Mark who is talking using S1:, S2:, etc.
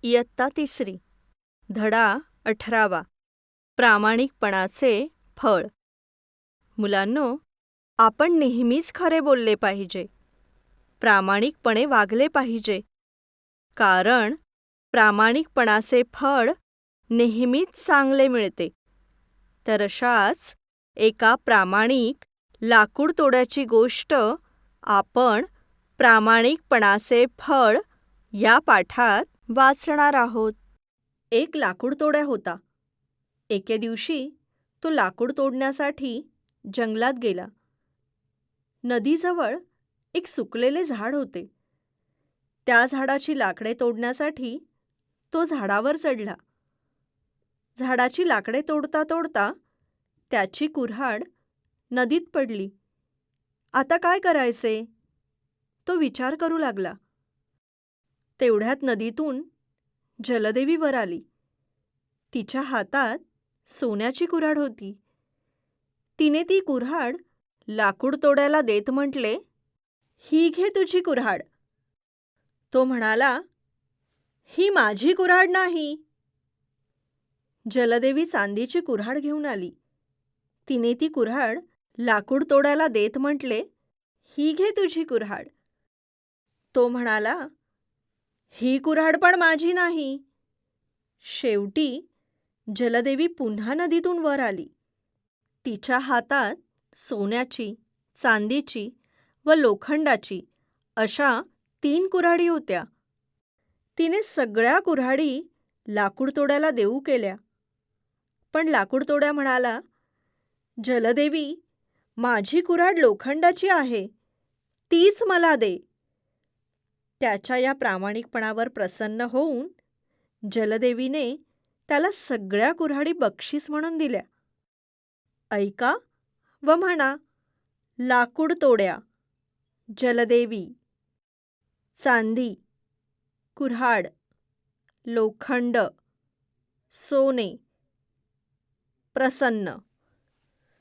S1: इयत्ता 3री धडा 18वा प्रामाणिकपणाचे फळ. मुलांनो, आपण नेहमीच खरे बोलले पाहिजे, प्रामाणिकपणे वागले पाहिजे, कारण प्रामाणिकपणाचे फळ नेहमीच चांगले मिळते. तर अशाच एका प्रामाणिक लाकूडतोड्याची गोष्ट आपण प्रामाणिकपणाचे फळ या पाठात वाचणार आहोत. एक लाकूडतोड्या होता. एके दिवशी तो लाकूड तोडण्यासाठी जंगलात गेला. नदीजवळ एक सुकलेले झाड होते. त्या झाडाची लाकडे तोडण्यासाठी तो झाडावर चढला. झाडाची लाकडे तोडता तोडता त्याची कुऱ्हाड नदीत पडली. आता काय करायचे? तो विचार करू लागला. तेवढ्यात नदीतून जलदेवी वर आली. तिच्या हातात सोन्याची कुऱ्हाड होती. तिने ती कुऱ्हाड लाकूड तोड्याला देत म्हटले, "ही घे तुझी कुऱ्हाड." तो म्हणाला, "ही माझी कुऱ्हाड नाही." जलदेवी चांदीची कुऱ्हाड घेऊन आली. तिने ती कुऱ्हाड लाकूड तोड्याला देत म्हटले, "ही घे तुझी कुऱ्हाड." तो म्हणाला, "ही कुऱ्हाड पण माझी नाही." शेवटी जलदेवी पुन्हा नदीतून वर आली. तिच्या हातात सोन्याची, चांदीची व लोखंडाची अशा 3 कुऱ्हाडी होत्या. तिने सगळ्या कुऱ्हाडी लाकूडतोड्याला देऊ केल्या. पण लाकूडतोड्या म्हणाला, "जलदेवी, माझी कुऱ्हाड लोखंडाची आहे, तीच मला दे." त्याच्या या प्रामाणिकपणावर प्रसन्न होऊन जलदेवीने त्याला सगळ्या कुऱ्हाडी बक्षीस म्हणून दिल्या. ऐका व म्हणा, लाकूडतोड्या, जलदेवी, चांदी, कुऱ्हाड, लोखंड, सोने, प्रसन्न.